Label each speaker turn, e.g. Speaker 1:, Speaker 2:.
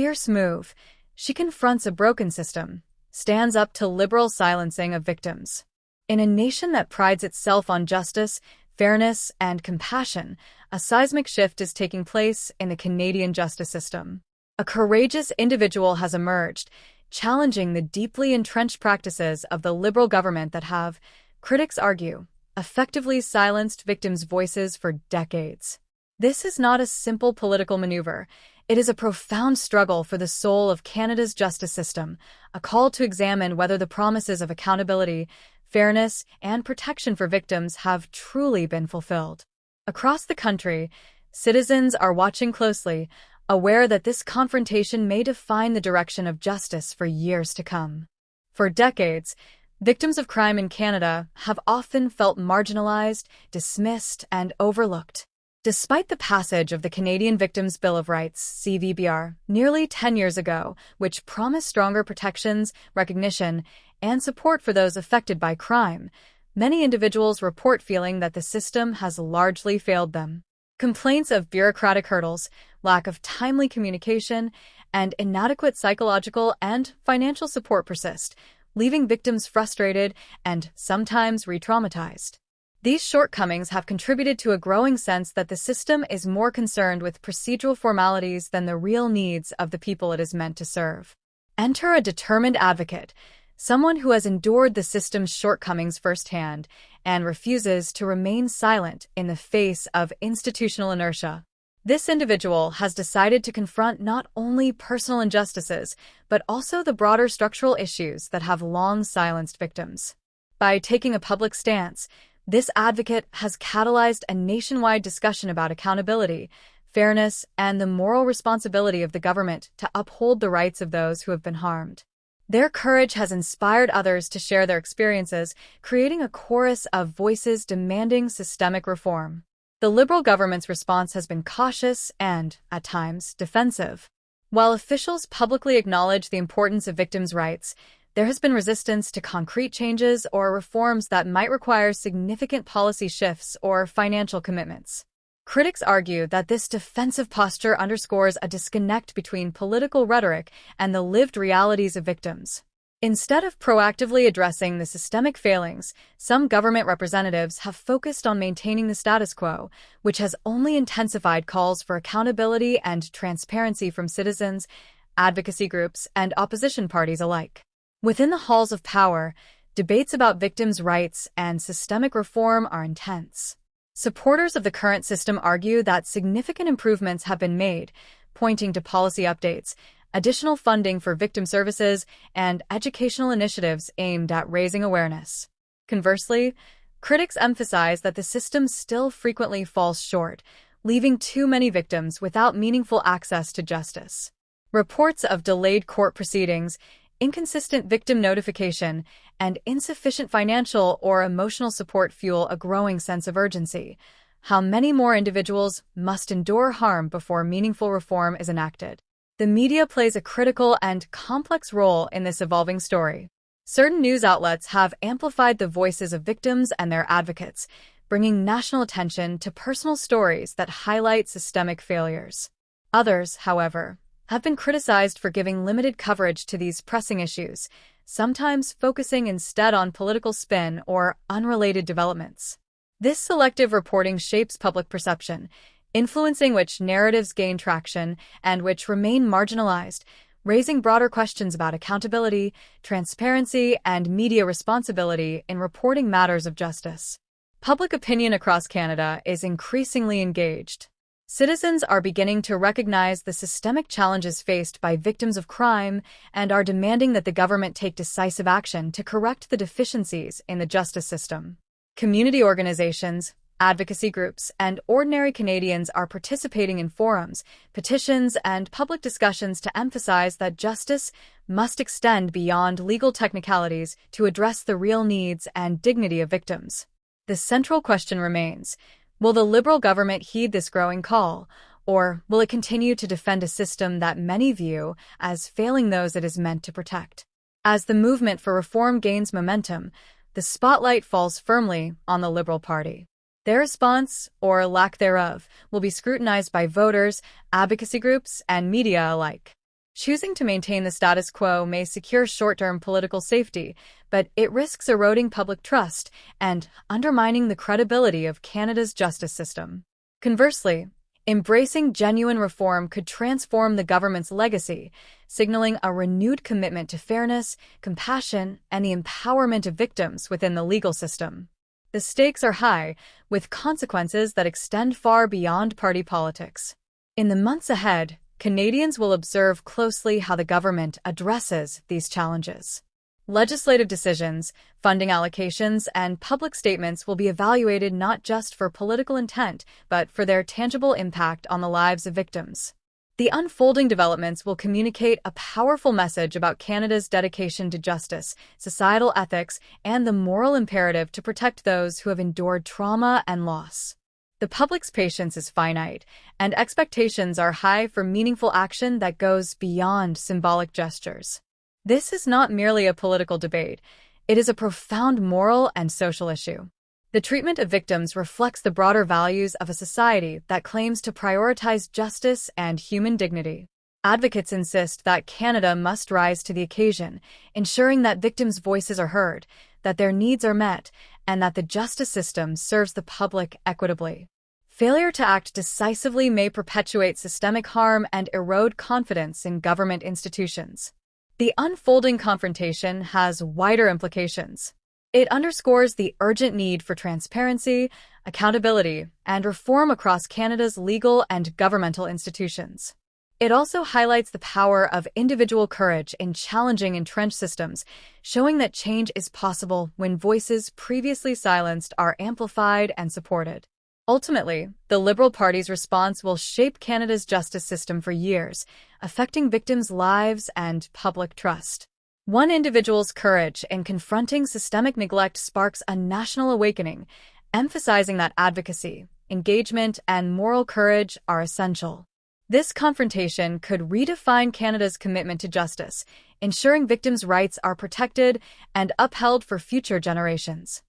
Speaker 1: fierce move, she confronts a broken system, stands up to liberal silencing of victims. In a nation that prides itself on justice, fairness, and compassion, a seismic shift is taking place in the Canadian justice system. A courageous individual has emerged, challenging the deeply entrenched practices of the Liberal government that have, critics argue, effectively silenced victims' voices for decades. This is not a simple political maneuver. It is a profound struggle for the soul of Canada's justice system, a call to examine whether the promises of accountability, fairness, and protection for victims have truly been fulfilled. Across the country, citizens are watching closely, aware that this confrontation may define the direction of justice for years to come. For decades, victims of crime in Canada have often felt marginalized, dismissed, and overlooked. Despite the passage of the Canadian Victims' Bill of Rights, CVBR, nearly 10 years ago, which promised stronger protections, recognition, and support for those affected by crime, many individuals report feeling that the system has largely failed them. Complaints of bureaucratic hurdles, lack of timely communication, and inadequate psychological and financial support persist, leaving victims frustrated and sometimes re-traumatized. These shortcomings have contributed to a growing sense that the system is more concerned with procedural formalities than the real needs of the people it is meant to serve. Enter a determined advocate, someone who has endured the system's shortcomings firsthand and refuses to remain silent in the face of institutional inertia. This individual has decided to confront not only personal injustices, but also the broader structural issues that have long silenced victims. By taking a public stance, this advocate has catalyzed a nationwide discussion about accountability, fairness, and the moral responsibility of the government to uphold the rights of those who have been harmed. Their courage has inspired others to share their experiences, creating a chorus of voices demanding systemic reform. The Liberal government's response has been cautious and, at times, defensive. While officials publicly acknowledge the importance of victims' rights, there has been resistance to concrete changes or reforms that might require significant policy shifts or financial commitments. Critics argue that this defensive posture underscores a disconnect between political rhetoric and the lived realities of victims. Instead of proactively addressing the systemic failings, some government representatives have focused on maintaining the status quo, which has only intensified calls for accountability and transparency from citizens, advocacy groups, and opposition parties alike. Within the halls of power, debates about victims' rights and systemic reform are intense. Supporters of the current system argue that significant improvements have been made, pointing to policy updates, additional funding for victim services, and educational initiatives aimed at raising awareness. Conversely, critics emphasize that the system still frequently falls short, leaving too many victims without meaningful access to justice. Reports of delayed court proceedings, inconsistent victim notification, and insufficient financial or emotional support fuel a growing sense of urgency. How many more individuals must endure harm before meaningful reform is enacted? The media plays a critical and complex role in this evolving story. Certain news outlets have amplified the voices of victims and their advocates, bringing national attention to personal stories that highlight systemic failures. Others, however, have been criticized for giving limited coverage to these pressing issues, sometimes focusing instead on political spin or unrelated developments. This selective reporting shapes public perception, influencing which narratives gain traction and which remain marginalized, raising broader questions about accountability, transparency, and media responsibility in reporting matters of justice. Public opinion across Canada is increasingly engaged. Citizens are beginning to recognize the systemic challenges faced by victims of crime and are demanding that the government take decisive action to correct the deficiencies in the justice system. Community organizations, advocacy groups, and ordinary Canadians are participating in forums, petitions, and public discussions to emphasize that justice must extend beyond legal technicalities to address the real needs and dignity of victims. The central question remains: will the Liberal government heed this growing call, or will it continue to defend a system that many view as failing those it is meant to protect? As the movement for reform gains momentum, the spotlight falls firmly on the Liberal Party. Their response, or lack thereof, will be scrutinized by voters, advocacy groups, and media alike. Choosing to maintain the status quo may secure short-term political safety, but it risks eroding public trust and undermining the credibility of Canada's justice system. Conversely, embracing genuine reform could transform the government's legacy, signaling a renewed commitment to fairness, compassion, and the empowerment of victims within the legal system. The stakes are high, with consequences that extend far beyond party politics. In the months ahead, Canadians will observe closely how the government addresses these challenges. Legislative decisions, funding allocations, and public statements will be evaluated not just for political intent, but for their tangible impact on the lives of victims. The unfolding developments will communicate a powerful message about Canada's dedication to justice, societal ethics, and the moral imperative to protect those who have endured trauma and loss. The public's patience is finite, and expectations are high for meaningful action that goes beyond symbolic gestures. This is not merely a political debate, it is a profound moral and social issue. The treatment of victims reflects the broader values of a society that claims to prioritize justice and human dignity. Advocates insist that Canada must rise to the occasion, ensuring that victims' voices are heard, that their needs are met, and that the justice system serves the public equitably. Failure to act decisively may perpetuate systemic harm and erode confidence in government institutions. The unfolding confrontation has wider implications. It underscores the urgent need for transparency, accountability, and reform across Canada's legal and governmental institutions. It also highlights the power of individual courage in challenging entrenched systems, showing that change is possible when voices previously silenced are amplified and supported. Ultimately, the Liberal Party's response will shape Canada's justice system for years, affecting victims' lives and public trust. One individual's courage in confronting systemic neglect sparks a national awakening, emphasizing that advocacy, engagement, and moral courage are essential. This confrontation could redefine Canada's commitment to justice, ensuring victims' rights are protected and upheld for future generations.